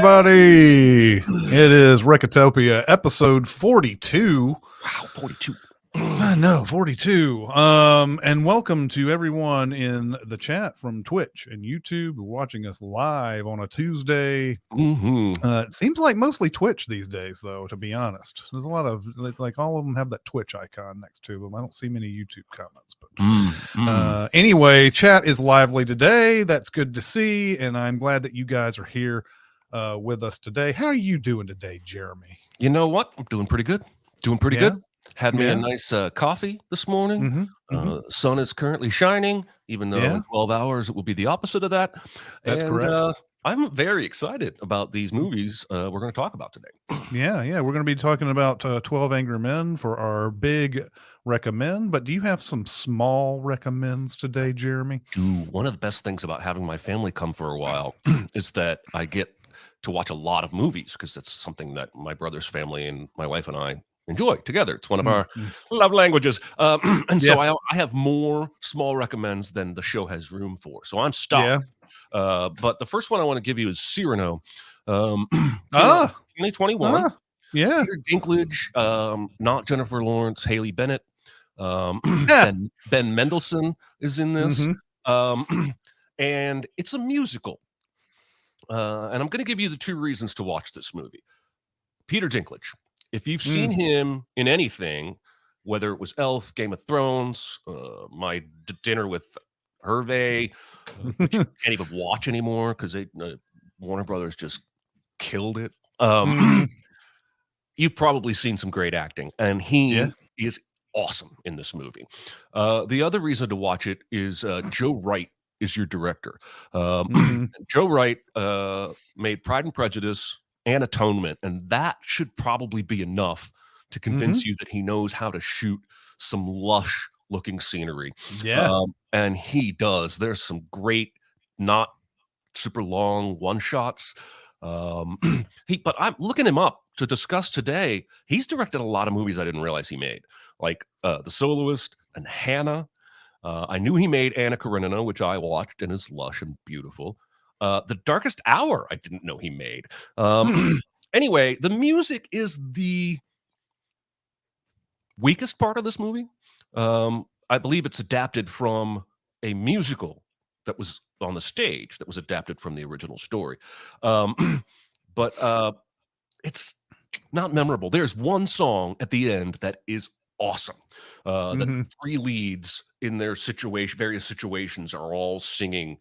everybody. It is Recotopia, episode 42. Wow, 42. I know, 42. And welcome to everyone in the chat from Twitch and YouTube watching us live on a Tuesday. It seems like mostly Twitch these days, though, to be honest. There's a lot of, like all of them have that Twitch icon next to them. I don't see many YouTube comments. But anyway, chat is lively today. That's good to see. And I'm glad that you guys are here with us today. How are you doing today, Jeremy? You know what? I'm doing pretty good. Good. Had me a nice coffee this morning. Sun is currently shining, even though in 12 hours it will be the opposite of that. That's correct. I'm very excited about these movies we're going to talk about today. Yeah. We're going to be talking about 12 Angry Men for our big recommend. But do you have some small recommends today, Jeremy? One of the best things about having my family come for a while is that I get to watch a lot of movies because that's something that my brother's family and my wife and I enjoy together. It's one of our love languages. So I have more small recommends than the show has room for. So I'm stocked. But the first one I want to give you is Cyrano. 2021. Peter Dinklage, not Jennifer Lawrence, Haley Bennett. Ben Mendelsohn is in this. And it's a musical. And I'm going to give you the two reasons to watch this movie. Peter Dinklage. If you've seen him in anything, whether it was Elf, Game of Thrones, My Dinner with Hervé, which you can't even watch anymore because Warner Brothers just killed it. You've probably seen some great acting, and he is awesome in this movie. The other reason to watch it is Joe Wright is your director. Joe Wright made Pride and Prejudice and Atonement, and that should probably be enough to convince you that he knows how to shoot some lush looking scenery. And he does. There's some great, not super long one shots. But I'm looking him up to discuss today. He's directed a lot of movies I didn't realize he made, like The Soloist and Hannah. I knew he made Anna Karenina, which I watched and is lush and beautiful. The Darkest Hour, I didn't know he made. Anyway, the music is the weakest part of this movie. I believe it's adapted from a musical that was on the stage that was adapted from the original story. But it's not memorable. There's one song at the end that is awesome. The three leads in their various situations are all singing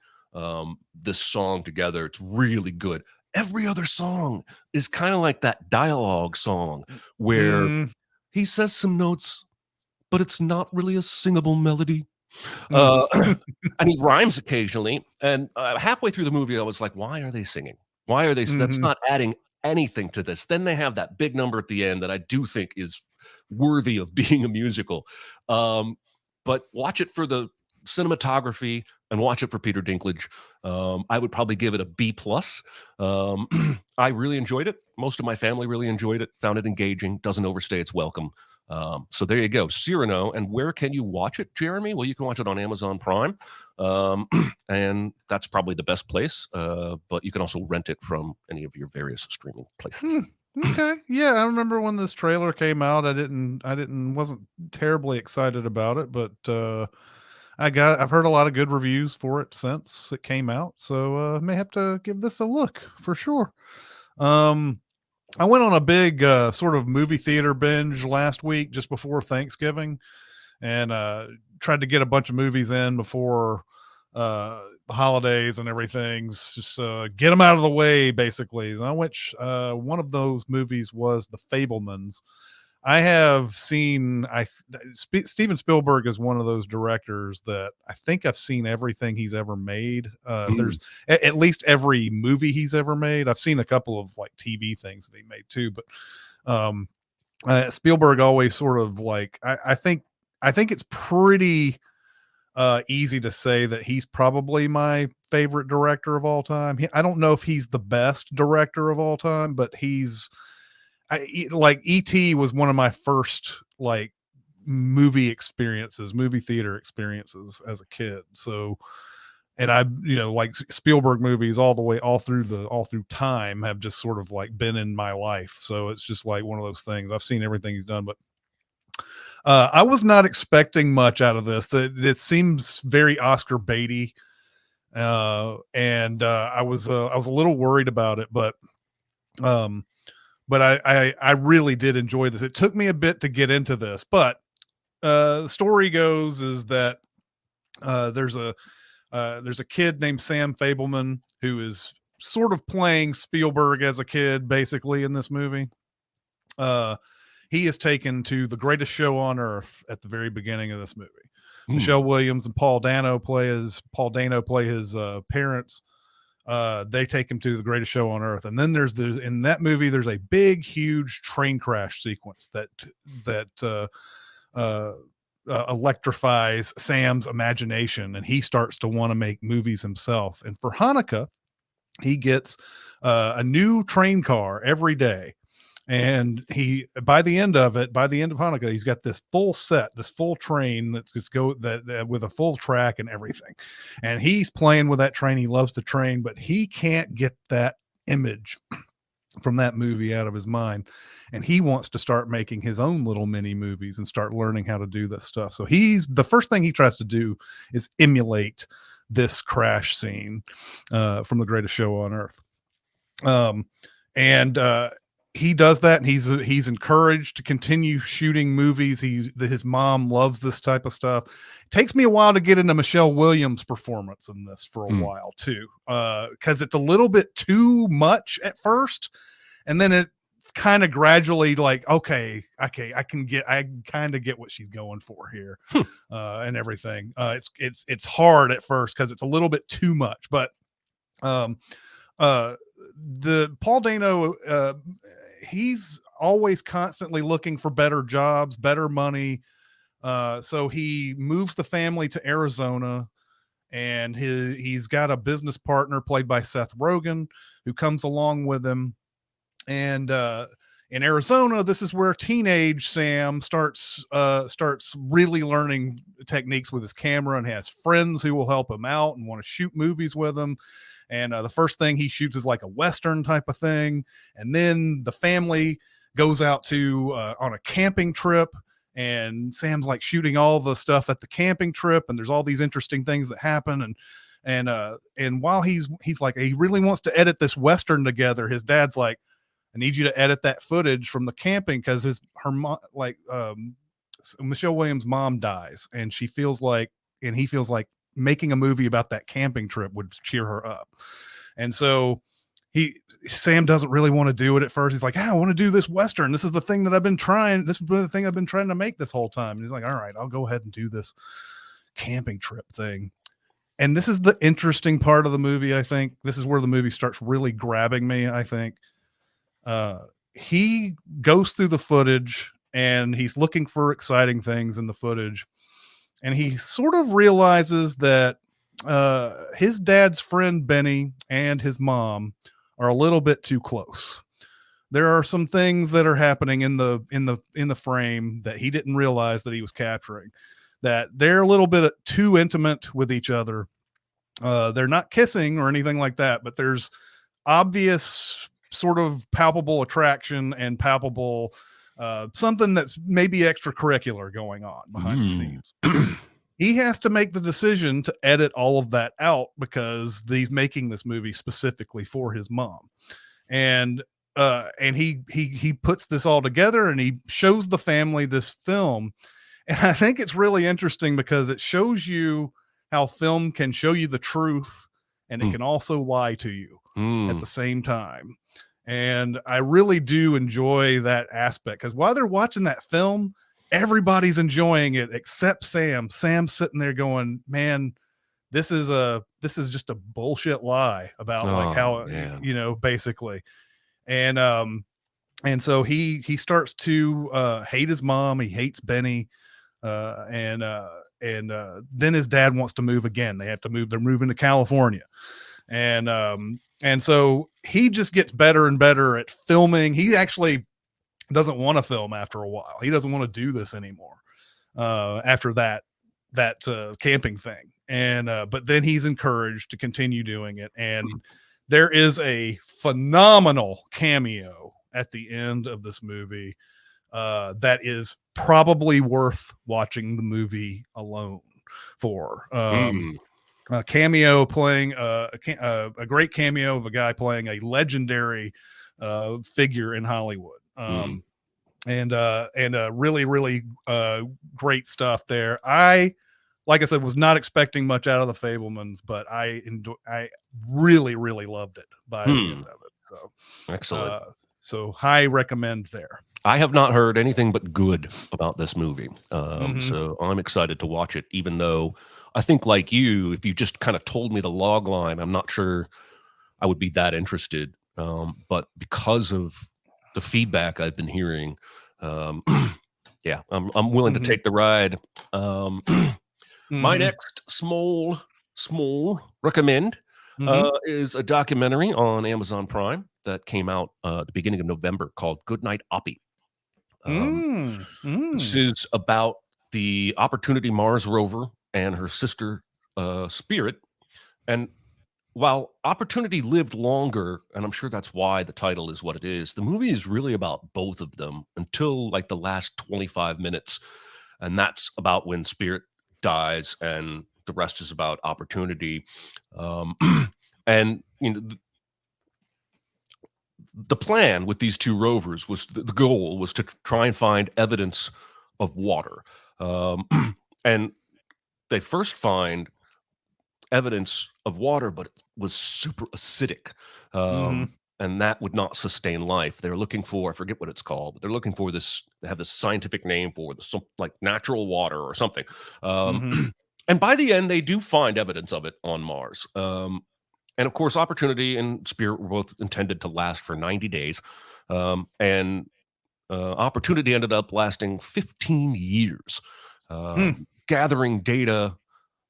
this song together. It's really good. Every other song is kind of like that dialogue song where he says some notes, but it's not really a singable melody. And he rhymes occasionally. And halfway through the movie, I was like, why are they singing? Why are they? That's not adding anything to this. Then they have that big number at the end that I do think is worthy of being a musical. But watch it for the cinematography and watch it for Peter Dinklage. I would probably give it a B+. I really enjoyed it. Most of my family really enjoyed it, found it engaging, doesn't overstay its welcome. So there you go, Cyrano. And where can you watch it, Jeremy? Well, you can watch it on Amazon Prime. And that's probably the best place. But you can also rent it from any of your various streaming places. Okay. Yeah, I remember when this trailer came out. Wasn't terribly excited about it, but I've heard a lot of good reviews for it since it came out, so may have to give this a look for sure. I went on a big sort of movie theater binge last week just before Thanksgiving, and tried to get a bunch of movies in before the holidays and everything. Just get them out of the way, basically. And which one of those movies was The Fabelmans. I have seen. Steven Spielberg is one of those directors that I think I've seen everything he's ever made. There's at least every movie he's ever made. I've seen a couple of like TV things that he made too, but Spielberg always sort of like I think it's pretty easy to say that he's probably my favorite director of all time. I don't know if he's the best director of all time, but like E.T. was one of my first like movie theater experiences as a kid. So and I, like Spielberg movies all through time have just sort of like been in my life. So it's just like one of those things. I've seen everything he's done, but I was not expecting much out of this. It seems very Oscar baity, and I was a little worried about it, um, but I really did enjoy this. It took me a bit to get into this, but the story goes is that there's a kid named Sam Fableman who is sort of playing Spielberg as a kid, basically in this movie. Uh, he is taken to the greatest show on earth at the very beginning of this movie. Michelle Williams and Paul Dano play his parents. They take him to the greatest show on earth, and then there's in that movie there's a big, huge train crash sequence that electrifies Sam's imagination, and he starts to want to make movies himself. And for Hanukkah, he gets a new train car every day. And by the end of Hanukkah, he's got this full set, this full train that's just with a full track and everything. And he's playing with that train. He loves the train, but he can't get that image from that movie out of his mind. And he wants to start making his own little mini movies and start learning how to do this stuff. So the first thing he tries to do is emulate this crash scene from The Greatest Show on Earth. He does that, and he's encouraged to continue shooting movies. His mom loves this type of stuff. It takes me a while to get into Michelle Williams' performance in this for a while too, because it's a little bit too much at first, and then it kind of gradually like, okay, I kind of get what she's going for here, and everything. It's hard at first because it's a little bit too much, but the Paul Dano, he's always constantly looking for better jobs, better money. So he moves the family to Arizona, and he's got a business partner played by Seth Rogen who comes along with him. And in Arizona, this is where teenage Sam starts really learning techniques with his camera, and has friends who will help him out and want to shoot movies with him. And the first thing he shoots is like a Western type of thing. And then the family goes out to on a camping trip, and Sam's like shooting all the stuff at the camping trip. And there's all these interesting things that happen. And while he's like, he really wants to edit this Western together, his dad's like, I need you to edit that footage from the camping, because Michelle Williams' mom dies, and he feels like making a movie about that camping trip would cheer her up. And so Sam doesn't really want to do it at first. He's like, I want to do this Western. This is the thing that I've been trying. This is the thing I've been trying to make this whole time. And he's like, all right, I'll go ahead and do this camping trip thing. And this is the interesting part of the movie. I think this is where the movie starts really grabbing me. I think he goes through the footage, and he's looking for exciting things in the footage. And he sort of realizes that his dad's friend Benny and his mom are a little bit too close. There are some things that are happening in the frame that he didn't realize that he was capturing, that they're a little bit too intimate with each other. They're not kissing or anything like that, but there's obvious sort of palpable attraction and palpable something that's maybe extracurricular going on behind the scenes. He has to make the decision to edit all of that out, because he's making this movie specifically for his mom. And he puts this all together, and he shows the family this film. And I think it's really interesting because it shows you how film can show you the truth, and it can also lie to you at the same time. And I really do enjoy that aspect, because while they're watching that film, everybody's enjoying it except Sam. Sam's sitting there going, man, this is just a bullshit lie about how, basically. And so he starts to hate his mom. He hates Benny. And then his dad wants to move again. They have to move. They're moving to California. And so he just gets better and better at filming. He actually doesn't want to film after a while. He doesn't want to do this anymore after that camping thing. and but then he's encouraged to continue doing it, and there is a phenomenal cameo at the end of this movie that is probably worth watching the movie alone for. Mm, A cameo playing a great cameo of a guy playing a legendary figure in Hollywood. mm. And really, really great stuff there. Like I said, was not expecting much out of the Fablemans, but I really, really loved it by the Hmm. end of it. So, Excellent. high recommend there. I have not heard anything but good about this movie. Mm-hmm. So I'm excited to watch it, even though I think, like you, if you just kind of told me the log line, I'm not sure I would be that interested. But because of the feedback I've been hearing, um, yeah, I'm willing to Mm-hmm. take the ride. Um, my Mm-hmm. next small recommend Mm-hmm. is a documentary on Amazon Prime that came out at the beginning of November called Goodnight Oppie. Um, Mm, this mm, is about the Opportunity Mars rover and her sister Spirit. And while Opportunity lived longer, and I'm sure that's why the title is what it is, the movie is really about both of them until like the last 25 minutes. And that's about when Spirit dies, and the rest is about Opportunity. Um, and the plan with these two rovers was the goal was to try and find evidence of water. Um, and they first find evidence of water, but it was super acidic. mhm, And that would not sustain life. They're looking for, I forget what it's called, but they're looking for this, they have this scientific name for this, some like natural water or something. Um, mhm, and by the end, they do find evidence of it on Mars. And of course, Opportunity and Spirit were both intended to last for 90 days. And Opportunity ended up lasting 15 years, hmm, gathering data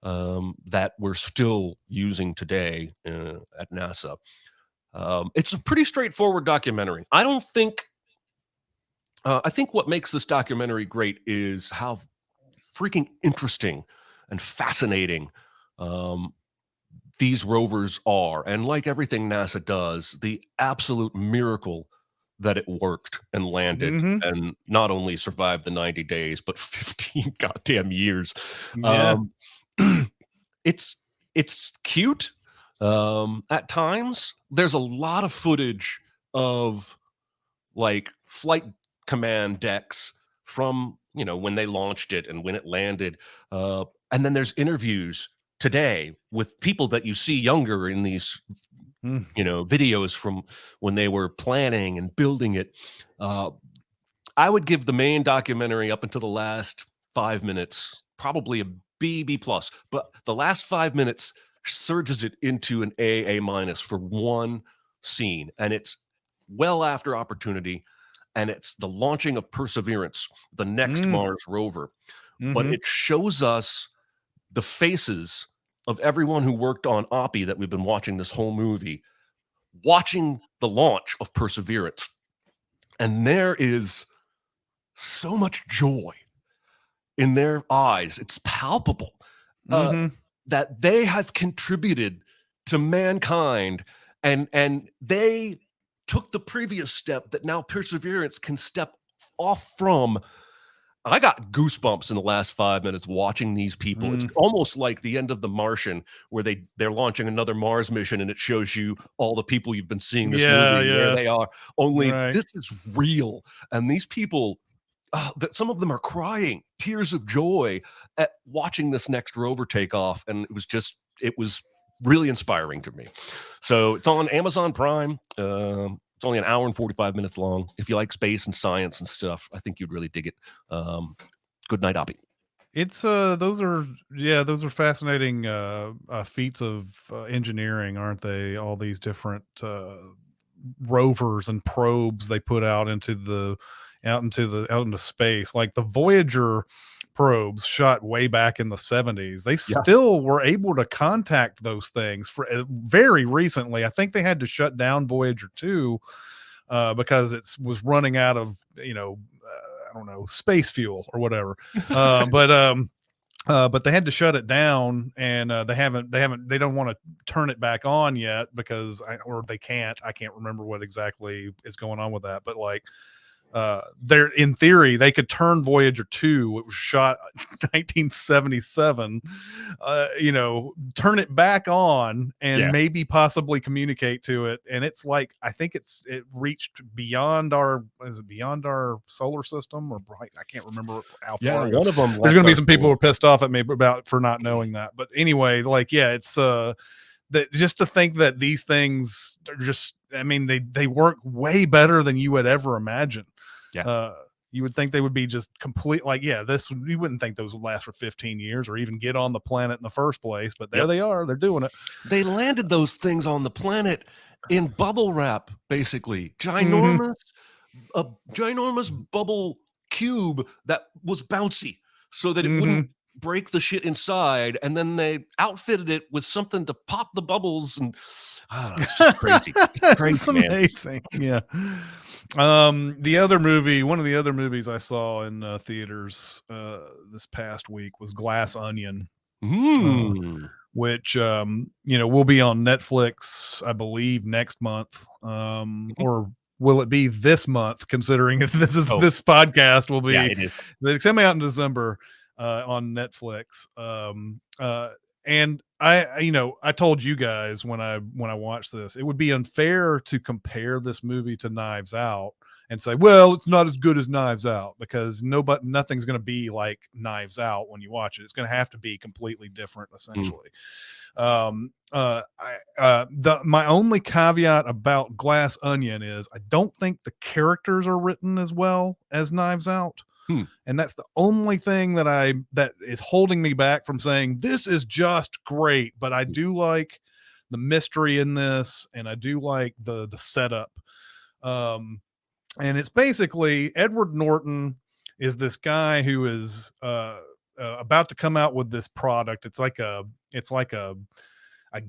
that we're still using today at NASA. It's a pretty straightforward documentary. I think what makes this documentary great is how freaking interesting and fascinating um, these rovers are. And like everything NASA does, the absolute miracle that it worked and landed mhm, and not only survived the 90 days, but 15 goddamn years. yeah, Um, it's it's cute. At times, there's a lot of footage of like flight command decks from when they launched it and when it landed, and then there's interviews today with people that you see younger in these mm, videos from when they were planning and building it. I would give the main documentary up until the last 5 minutes probably a B plus, but the last 5 minutes surges it into an A minus for one scene, and it's well after Opportunity, and it's the launching of Perseverance, the next mm, Mars rover. But mhm, it shows us the faces of everyone who worked on Oppie that we've been watching this whole movie, watching the launch of Perseverance, and there is so much joy in their eyes. It's palpable uh, mhm, that they have contributed to mankind, and they took the previous step that now Perseverance can step off from. I got goosebumps in the last 5 minutes watching these people. It's mm, almost like the end of The Martian, where they're launching another Mars mission, and it shows you all the people you've been seeing this yeah, movie and where yeah, they are. Only right, this is real, and these people, that some of them are crying tears of joy at watching this next rover take off, and it was really inspiring to me. So it's on Amazon Prime. It's only an hour and 45 minutes long. If you like space and science and stuff, I think you'd really dig it. Good night, Oppie. it's those are fascinating feats of engineering, aren't they? All these different rovers and probes they put out into space, like the Voyager probes shot way back in the 70s. They Yeah. still were able to contact those things for very recently. I think they had to shut down Voyager 2 because it was running out of I don't know, space fuel or whatever. But But they had to shut it down, and they don't want to turn it back on yet because or they can't. I can't remember what exactly is going on with that, but like they're in theory they could turn Voyager 2, it was shot 1977, turn it back on and Yeah. maybe possibly communicate to it. And it's like, I think it reached beyond our solar system or bright. I can't remember how Yeah. far it goes. One of them There's left going to be our some people who solar. are pissed off at me about for not knowing that. But anyway, like, yeah, it's that just to think that these things are just, I mean, they work way better than you would ever imagine. Yeah. You would think they would be just complete, like, yeah, you wouldn't think those would last for 15 years or even get on the planet in the first place, but there they are, they're doing it. They landed those things on the planet in bubble wrap, basically. Mm-hmm. A ginormous bubble cube that was bouncy so that it Mm-hmm. wouldn't break the shit inside. And then they outfitted it with something to pop the bubbles. And I don't know, it's just crazy. It's It's crazy, man. amazing. Yeah. One of the other movies I saw in theaters this past week was Glass Onion. Mm. Which will be on Netflix, I believe, next month. Or will it be this month? Considering Oh, this podcast will yeah, be, it is. it's coming out in December on Netflix. And I told you guys when I watched this, it would be unfair to compare this movie to Knives Out and say, well, it's not as good as Knives Out, because nothing's going to be like Knives Out when you watch it. It's going to have to be completely different, essentially. My only caveat about Glass Onion is I don't think the characters are written as well as Knives Out. And that's the only thing that is holding me back from saying this is just great. But I do like the mystery in this, and I do like the setup. And it's basically Edward Norton is this guy who is about to come out with this product. It's like a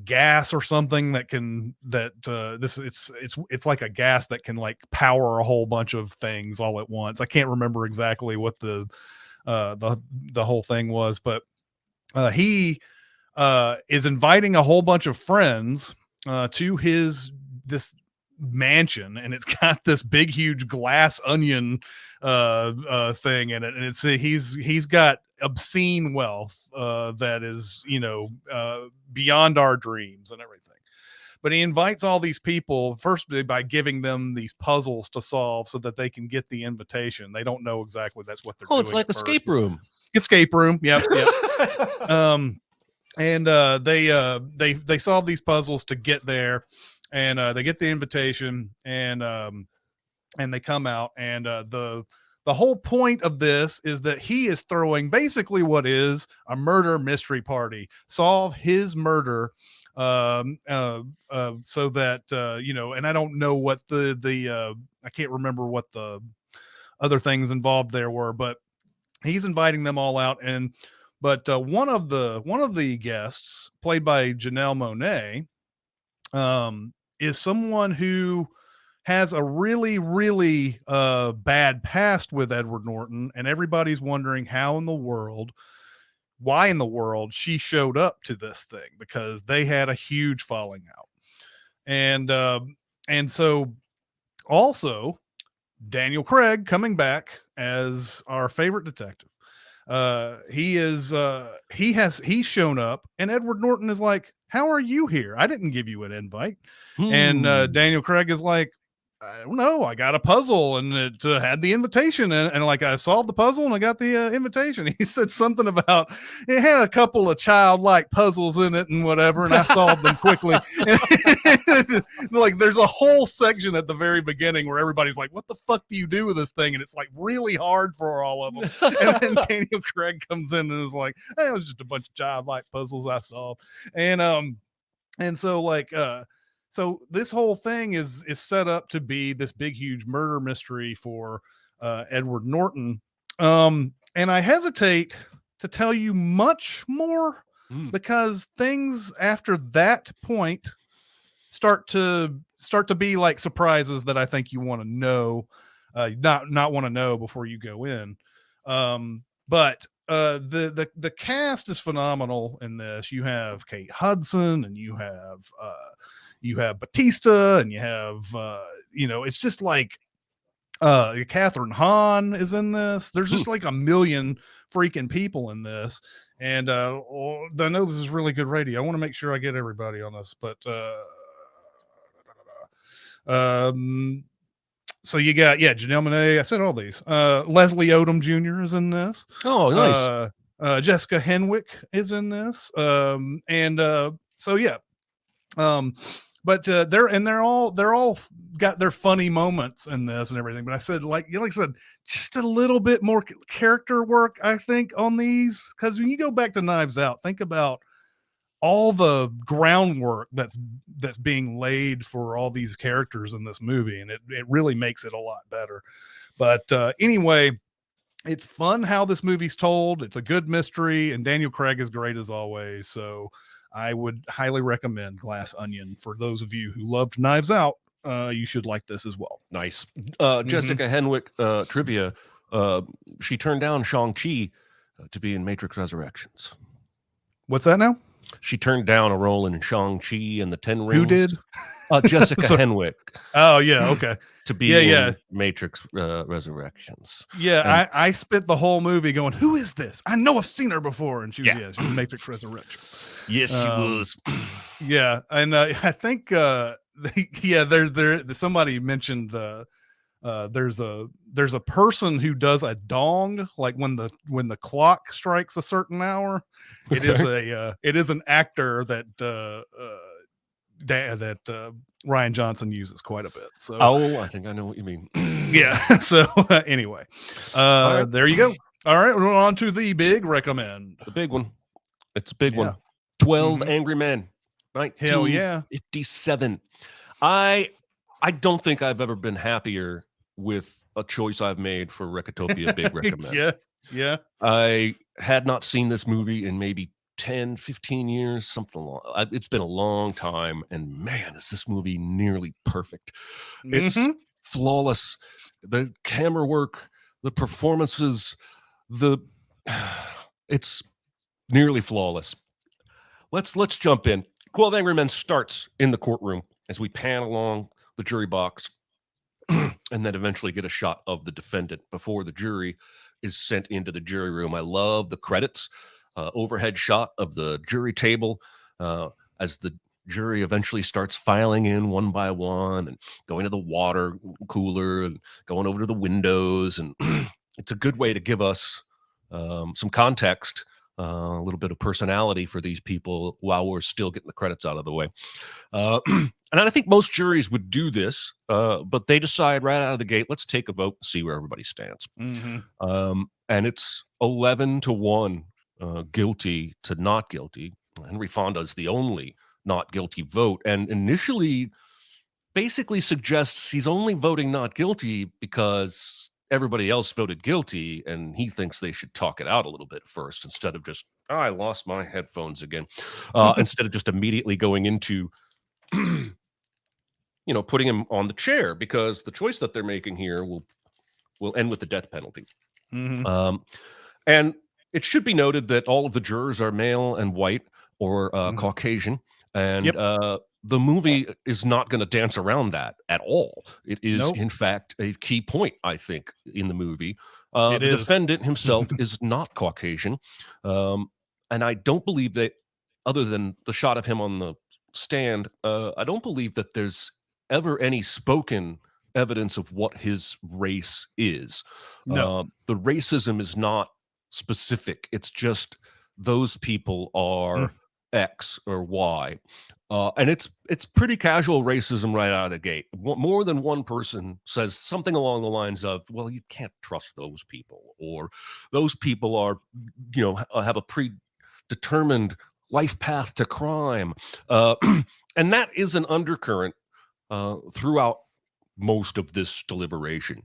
gas or something that can it's like a gas that can like power a whole bunch of things all at once. I can't remember exactly what the whole thing was, but he is inviting a whole bunch of friends to this mansion, and it's got this big huge glass onion thing in it, and he's got obscene wealth that is beyond our dreams and everything. But he invites all these people first by giving them these puzzles to solve so that they can get the invitation. They don't know exactly that's what they're doing. It's like escape room. Escape room. Yep. And they solve these puzzles to get there, and they get the invitation, and they come out, and the whole point of this is that he is throwing basically what is a murder mystery party, solve his murder, so that and I don't know what the I can't remember what the other things involved there were, but he's inviting them all out. And but one of the guests, played by Janelle Monáe, is someone who has a really, really bad past with Edward Norton, and everybody's wondering why in the world she showed up to this thing, because they had a huge falling out. And so also Daniel Craig coming back as our favorite detective. He's shown up, and Edward Norton is like, how are you here? I didn't give you an invite. And Daniel Craig is like, I don't know. I got a puzzle, and it had the invitation, and like I solved the puzzle and I got the invitation. He said something about it had a couple of childlike puzzles in it and whatever, and I solved them quickly. Like there's a whole section at the very beginning where everybody's like, "What the fuck do you do with this thing?" And it's like really hard for all of them. And then Daniel Craig comes in and is like, hey, "It was just a bunch of childlike puzzles I solved," and so like so this whole thing is set up to be this big huge murder mystery for Edward Norton, and I hesitate to tell you much more because things after that point start to be like surprises that I think you want to know, not want to know before you go in. But the cast is phenomenal in this. You have Kate Hudson, and you have Batista, and you have it's just like Catherine Hahn is in this. There's Hmm. just like a million freaking people in this. And I know this is really good radio. I want to make sure I get everybody on this, but um so you got Janelle Monáe. I said all these. Leslie Odom Jr. is in this. Oh, nice. Jessica Henwick is in this. And so yeah. Um, but they're all got their funny moments in this and everything. But I said, like I said, just a little bit more character work, I think, on these, because when you go back to Knives Out, think about all the groundwork that's being laid for all these characters in this movie, and it really makes it a lot better. But anyway, it's fun how this movie's told. It's a good mystery, and Daniel Craig is great as always. So I would highly recommend Glass Onion for those of you who loved Knives Out. You should like this as well. Nice. Mhm. Jessica Henwick, trivia. She turned down Shang-Chi to be in Matrix Resurrections. What's that now? She turned down a role in Shang-Chi and the Ten Rings. Who did? Jessica Henwick. Oh, yeah. Okay. To be in Matrix Resurrections. Yeah, I spent the whole movie going, who is this? I know I've seen her before. And she was in Matrix Resurrections. Yes, she was. Yeah. And I think, somebody mentioned there's a person who does a dong, like when the clock strikes a certain hour. Okay. It is an actor that Ryan Johnson uses quite a bit. So I think I know what you mean. yeah. So anyway, right. there you go. All right, we're on to the big recommend. The big one. It's a big one. 12 Angry Men. Hell yeah. 1957. I don't think I've ever been happier with a choice I've made for Recotopia big recommend. Yeah. I had not seen this movie in maybe 10, 15 years, something long. It's been a long time, and man, is this movie nearly perfect. It's flawless. The camera work, the performances, it's nearly flawless. Let's jump in. 12 Angry Men starts in the courtroom as we pan along the jury box and then eventually get a shot of the defendant before the jury is sent into the jury room. I love the credits, overhead shot of the jury table as the jury eventually starts filing in one by one and going to the water cooler and going over to the windows. And it's a good way to give us some context, a little bit of personality for these people while we're still getting the credits out of the way. And I think most juries would do this, but they decide right out of the gate, let's take a vote and see where everybody stands. And it's 11-1 guilty to not guilty. Henry Fonda is the only not guilty vote, and initially basically suggests he's only voting not guilty because everybody else voted guilty, and he thinks they should talk it out a little bit first instead of just, I lost my headphones again, instead of just immediately going into putting him on the chair, because the choice that they're making here will end with the death penalty. And it should be noted that all of the jurors are male and white or Caucasian, and the movie is not going to dance around that at all. It is, in fact, a key point, I think, in the movie. The defendant himself is not Caucasian, and I don't believe that, other than the shot of him on the stand, I don't believe that there's ever any spoken evidence of what his race is. No. The racism is not specific. It's just those people are X or Y. And it's pretty casual racism right out of the gate. More than one person says something along the lines of, well, you can't trust those people, or those people are, have a predetermined life path to crime. And that is an undercurrent throughout most of this deliberation.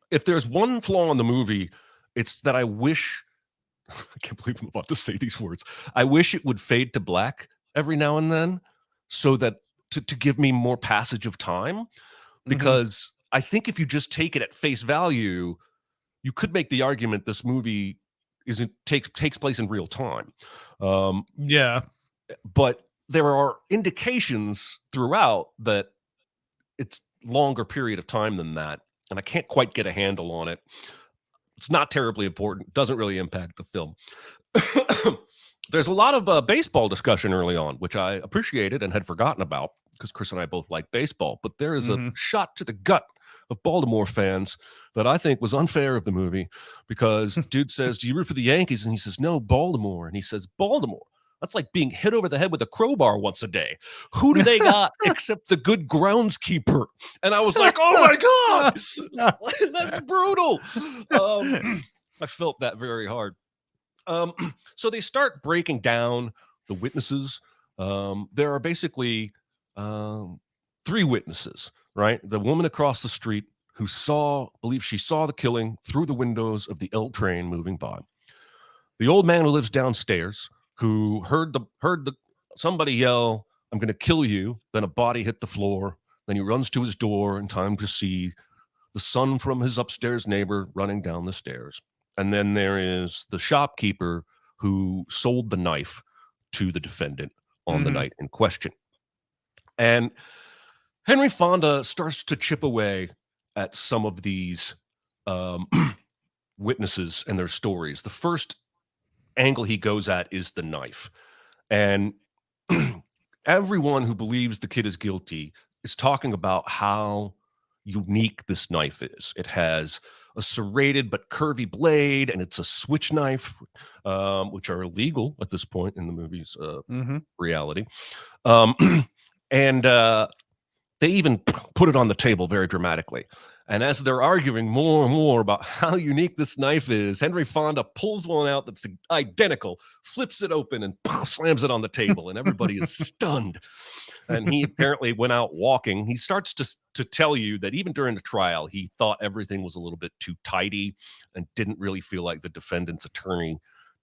If there's one flaw in the movie, it's that I wish, I can't believe I'm about to say these words, I wish it would fade to black every now and then, so that to give me more passage of time, because I think if you just take it at face value, you could make the argument this movie takes place in real time. Um, Yeah. but there are indications throughout that it's longer period of time than that, and I can't quite get a handle on it. It's not terribly important. Doesn't really impact the film. There's a lot of baseball discussion early on, which I appreciated and had forgotten about because Chris and I both like baseball. But there is a Mhm. shot to the gut of Baltimore fans that I think was unfair of the movie because dude says, "Do you root for the Yankees?" And he says, "No, Baltimore." And he says, "Baltimore. That's like being hit over the head with a crowbar once a day. Who do they got except the good groundskeeper?" And I was like, "Oh my God, that's brutal." I felt that very hard. So they start breaking down the witnesses. There are basically um, three witnesses, right? The woman across the street who believes she saw the killing through the windows of the L train moving by. The old man who lives downstairs, who heard the somebody yell, "I'm going to kill you." Then a body hit the floor. Then he runs to his door in time to see the son from his upstairs neighbor running down the stairs. And then there is the shopkeeper who sold the knife to the defendant on the Mhm. night in question. And Henry Fonda starts to chip away at some of these um, witnesses and their stories. The first angle he goes at is the knife. And everyone who believes the kid is guilty is talking about how unique this knife is. It has a serrated but curvy blade, and it's a switch knife, which are illegal at this point in the movie's Mhm. reality. Um, and they even put it on the table very dramatically. And as they're arguing more and more about how unique this knife is, Henry Fonda pulls one out that's identical, flips it open, and slams it on the table. And everybody is stunned. And he apparently went out walking. He starts to tell you that even during the trial, he thought everything was a little bit too tidy and didn't really feel like the defendant's attorney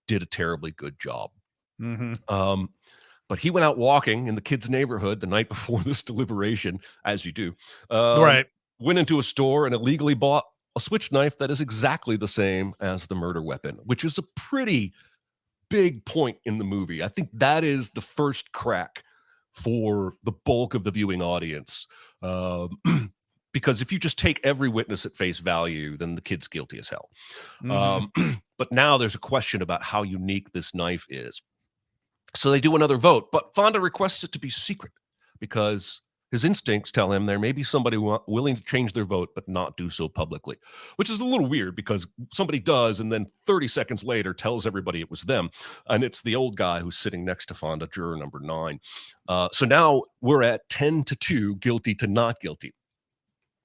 did a terribly good job. Mhm. Um, but he went out walking in the kid's neighborhood the night before this deliberation, as you do. Right. Went into a store and illegally bought a switch knife that is exactly the same as the murder weapon, which is a pretty big point in the movie. I think that is the first crack for the bulk of the viewing audience. Um, because if you just take every witness at face value, then the kid's guilty as hell. Mhm. Um, but now there's a question about how unique this knife is. So they do another vote, but Fonda requests it to be secret because his instincts tell him there may be somebody willing to change their vote, but not do so publicly, which is a little weird because somebody does, and then 30 seconds later tells everybody it was them. And it's the old guy who's sitting next to Fonda, juror number 9. So now we're at 10-2, guilty to not guilty.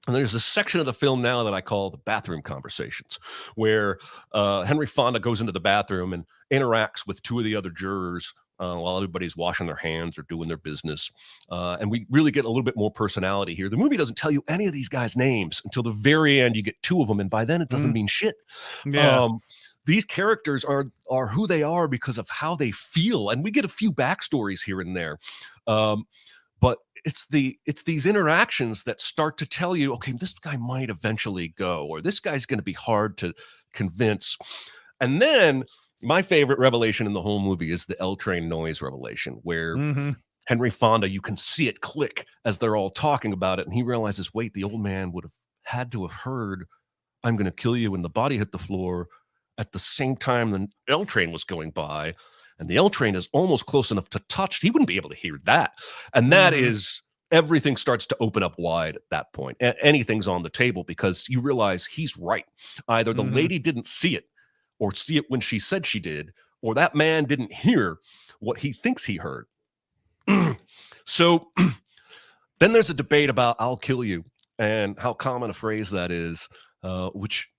And there's a section of the film now that I call the bathroom conversations, where Henry Fonda goes into the bathroom and interacts with two of the other jurors while everybody's washing their hands or doing their business. And we really get a little bit more personality here. The movie doesn't tell you any of these guys' names until the very end. You get two of them, and by then it doesn't Mm. mean shit. Yeah. Um, these characters are who they are because of how they feel, and we get a few backstories here and there. But it's these interactions that start to tell you, okay, this guy might eventually go, or this guy's going to be hard to convince. And then my favorite revelation in the whole movie is the L train noise revelation, where Mhm. Henry Fonda, you can see it click as they're all talking about it, and he realizes, wait, the old man would have had to have heard, "I'm going to kill you," when the body hit the floor at the same time the L train was going by. And the L train is almost close enough to touch. He wouldn't be able to hear that. And that Mhm. is everything starts to open up wide at that point. Anything's on the table because you realize he's right. Either the Mhm. lady didn't see it or see it when she said she did, or that man didn't hear what he thinks he heard. So then there's a debate about "I'll kill you" and how common a phrase that is, which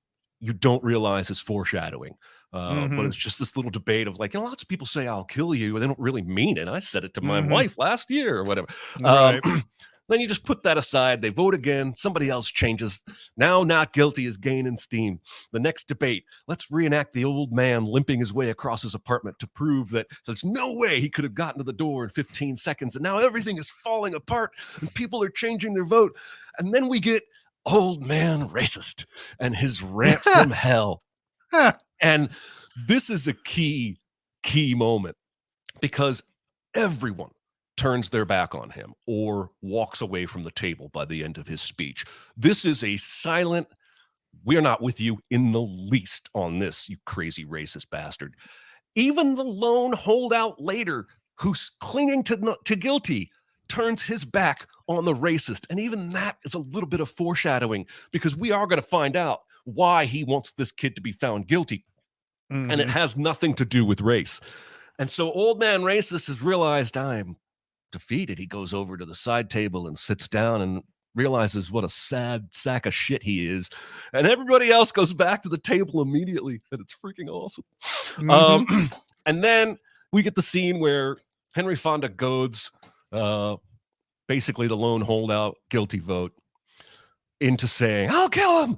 you don't realize is foreshadowing. But Mhm. it's just this little debate of like, lots of people say "I'll kill you," and they don't really mean it. I said it to my Mhm. wife last year or whatever. Um, Right. then you just put that aside. They vote again. Somebody else changes. Now, not guilty is gaining steam. The next debate, let's reenact the old man limping his way across his apartment to prove that there's no way he could have gotten to the door in 15 seconds. And now everything is falling apart and people are changing their vote. And then we get old man racist and his rant from hell. And This is a key moment because everyone turns their back on him or walks away from the table by the end of his speech. This is a silent, we're not with you in the least on this, you crazy racist bastard. Even the lone holdout later, who's clinging to guilty, turns his back on the racist. And even that is a little bit of foreshadowing because we are going to find out why he wants this kid to be found guilty. Mm-hmm. And it has nothing to do with race. And so old man racist has realized I'm defeated. He goes over to the side table and sits down and realizes what a sad sack of shit he is. And everybody else goes back to the table immediately. And it's freaking awesome. Mm-hmm. And then we get the scene where Henry Fonda goads basically the lone holdout guilty vote into saying, I'll kill him,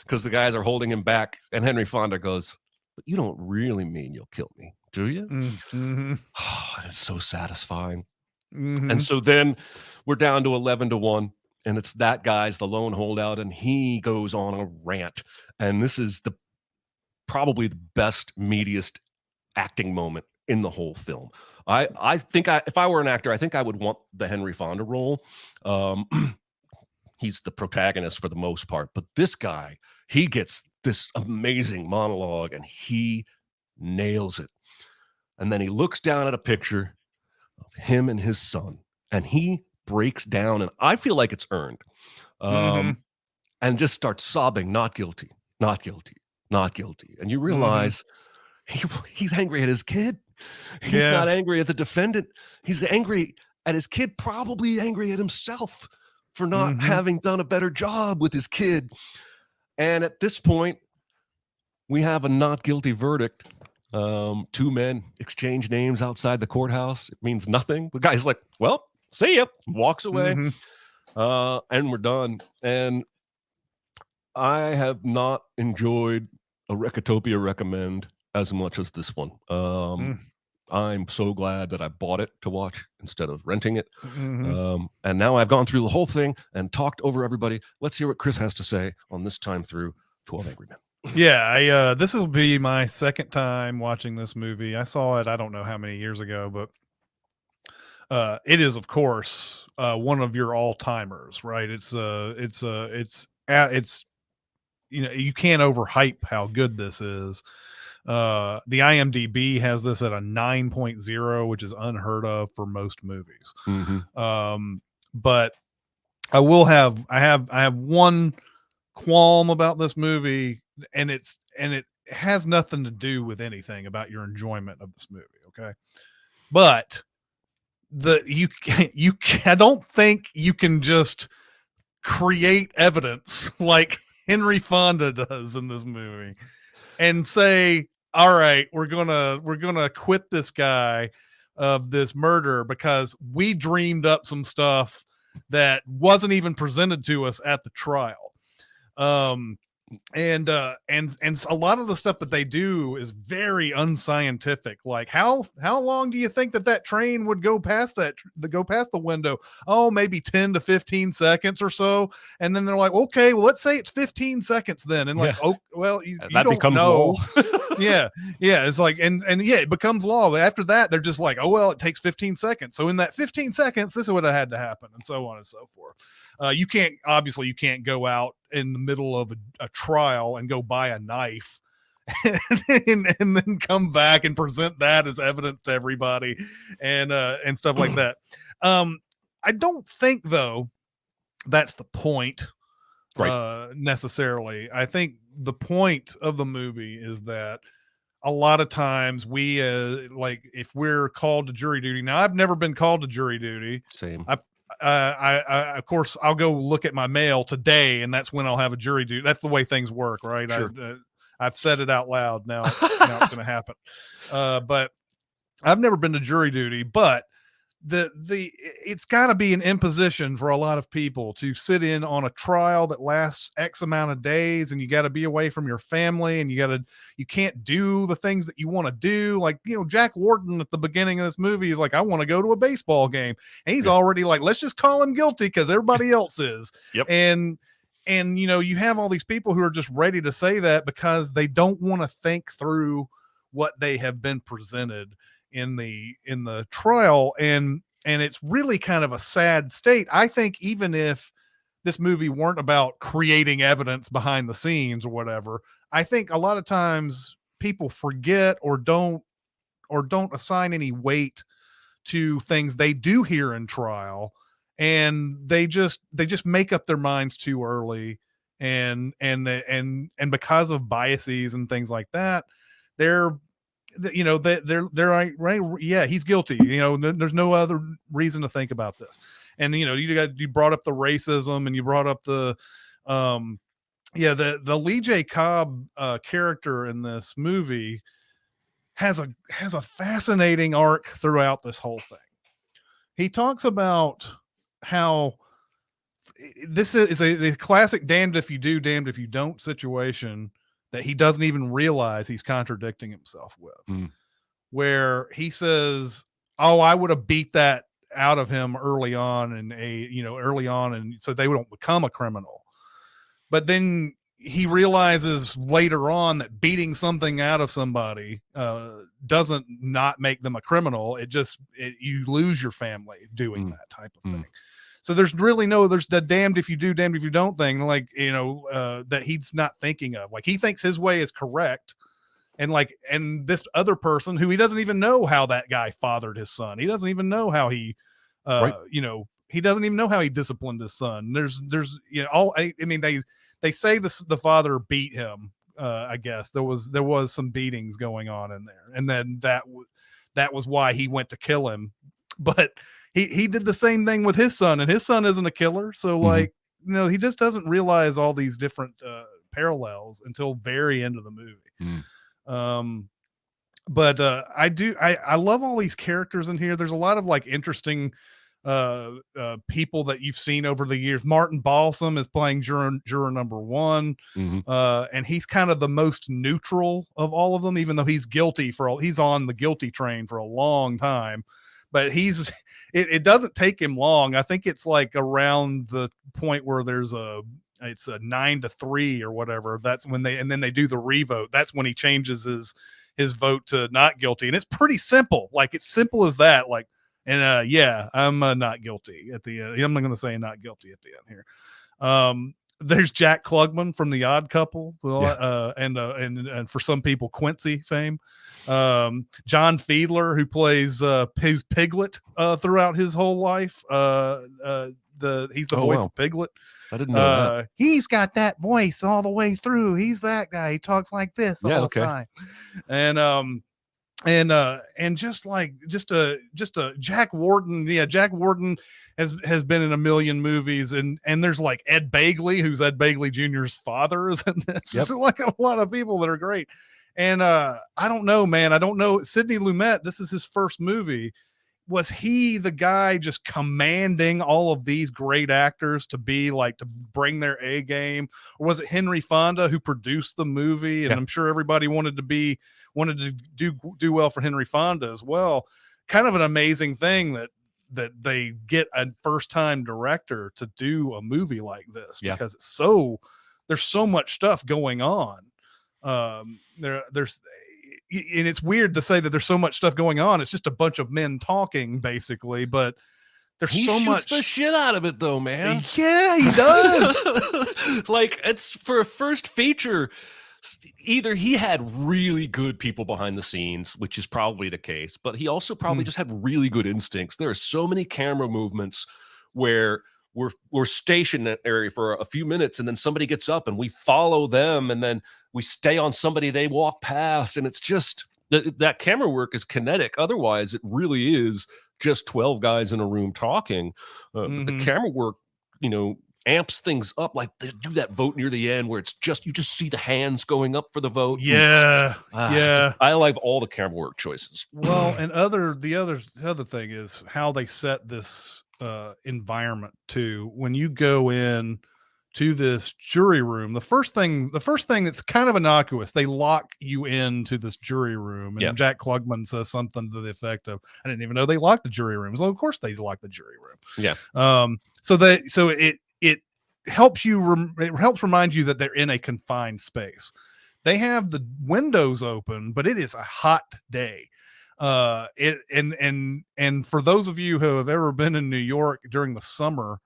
because the guys are holding him back. And Henry Fonda goes, but you don't really mean you'll kill me, do you? Mm-hmm. Oh, it's so satisfying. Mm-hmm. And so then we're down to 11-1, and it's that guy's the lone holdout, and he goes on a rant. And this is probably the best, meatiest acting moment in the whole film. I think if I were an actor, I think I would want the Henry Fonda role. He's the protagonist for the most part, but this guy, he gets this amazing monologue and he nails it. And then he looks down at a picture of him and his son and he breaks down, and I feel like it's earned, and just starts sobbing, not guilty, not guilty, not guilty. And you realize he's angry at his kid. He's not angry at the defendant. He's angry at his kid, probably angry at himself for not having done a better job with his kid. And at this point, we have a not guilty verdict. Two men exchange names outside the courthouse. It means nothing. The guy's like, well, see ya, walks away. And we're done. And I have not enjoyed a Recotopia recommend as much as this one. I'm so glad that I bought it to watch instead of renting it. And now I've gone through the whole thing and talked over everybody. Let's hear what Chris has to say on this time through 12 Angry Men. Yeah, this will be my second time watching this movie. I saw it, I don't know how many years ago, but it is, of course, one of your all-timers, right? It's you know, you can't overhype how good this is. The IMDb has this at a 9.0, which is unheard of for most movies. But I have one qualm about this movie, and it has nothing to do with anything about your enjoyment of this movie. Okay. But I don't think you can just create evidence like Henry Fonda does in this movie and say, all right, we're gonna acquit this guy of this murder because we dreamed up some stuff that wasn't even presented to us at the trial. And a lot of the stuff that they do is very unscientific. Like how long do you think that train would go past the window? Oh, maybe 10 to 15 seconds or so. And then they're like, okay, well, let's say it's 15 seconds then. And like, oh, well, you don't becomes know. Law. yeah. It's like, and yeah, it becomes law. After that, they're just like, oh, well, it takes 15 seconds. So in that 15 seconds, this would have had to happen, and so on and so forth. You can't go out in the middle of a trial and go buy a knife and then come back and present that as evidence to everybody and stuff like that. I don't think though that's the point, right? Necessarily. I think the point of the movie is that a lot of times we like if we're called to jury duty. Now I've never been called to jury duty. Same. I of course I'll go look at my mail today, and that's when I'll have a jury duty. That's the way things work, right? Sure. I've said it out loud. Now it's going to happen. But I've never been to jury duty, but it's got to be an imposition for a lot of people to sit in on a trial that lasts X amount of days, and you got to be away from your family, and you can't do the things that you want to do. Like, you know, Jack Warden at the beginning of this movie is like, I want to go to a baseball game, and he's already like, let's just call him guilty because everybody else is. Yep. And and you have all these people who are just ready to say that because they don't want to think through what they have been presented in the trial, and it's really kind of a sad state. I think even if this movie weren't about creating evidence behind the scenes or whatever, I think a lot of times people forget or don't assign any weight to things they do hear in trial, and they just make up their minds too early, and because of biases and things like that, they're they're like, right, yeah, he's guilty, there's no other reason to think about this. And you brought up the racism, and you brought up the the Lee J. Cobb character in this movie has a fascinating arc throughout this whole thing. He talks about how this is a classic damned if you do, damned if you don't situation that he doesn't even realize he's contradicting himself with. Where he says, "Oh, I would have beat that out of him early on, and so they don't become a criminal." But then he realizes later on that beating something out of somebody doesn't not make them a criminal. You lose your family doing that type of thing. So there's the damned if you do, damned if you don't thing, like, that he's not thinking of. Like, he thinks his way is correct. And this other person who he doesn't even know how that guy fathered his son. He doesn't even know how he, Right. He doesn't even know how he disciplined his son. There's, they say the father beat him. I guess there was some beatings going on in there. And then that was why he went to kill him. But he did the same thing with his son, and his son isn't a killer. So he just doesn't realize all these different parallels until very end of the movie. But I love all these characters in here. There's a lot of like interesting people that you've seen over the years. Martin Balsam is playing juror number 1. And he's kind of the most neutral of all of them, even though he's he's on the guilty train for a long time. But it doesn't take him long. I think it's like around the point where it's a 9-3 or whatever. That's when then they do the revote. That's when he changes his vote to not guilty. And it's pretty simple. Like, it's simple as that. Like, and I'm not guilty at the end. I'm not going to say not guilty at the end here. There's Jack Klugman from The Odd Couple, and for some people, Quincy fame. John Fiedler, who plays Piglet throughout his whole life. He's the voice of Piglet. I didn't know that. He's got that voice all the way through. He's that guy. He talks like this the whole time. And just a Jack Warden. Yeah, Jack Warden has been in a million movies, and there's like Ed Begley, who's Ed Begley Jr.'s father, is in this. Yep. So like a lot of people that are great. And I don't know, man. I don't know. Sidney Lumet, this is his first movie. Was he the guy just commanding all of these great actors to bring their A game? Or was it Henry Fonda who produced the movie? And I'm sure everybody wanted to do well for Henry Fonda as well. Kind of an amazing thing that they get a first time director to do a movie like this, because there's so much stuff going on. And it's weird to say that there's so much stuff going on. It's just a bunch of men talking, basically, but there's so much. He shoots the shit out of it, though, man. Yeah, he does. Like, it's for a first feature. Either he had really good people behind the scenes, which is probably the case, but he also probably just had really good instincts. There are so many camera movements where we're stationary for a few minutes, and then somebody gets up and we follow them, and then we stay on somebody they walk past, and it's just that camera work is kinetic. Otherwise, it really is just 12 guys in a room talking. But the camera work, amps things up. Like, they do that vote near the end where you just see the hands going up for the vote. I like all the camera work choices. Well, and the other thing is how they set this environment too. When you go in to this jury room, the first thing that's kind of innocuous, they lock you into this jury room, and Jack Klugman says something to the effect of, "I didn't even know they locked the jury rooms." Well, of course they locked the jury room. it helps remind you that they're in a confined space. They have the windows open, but it is a hot day. It and for those of you who have ever been in New York during the summer,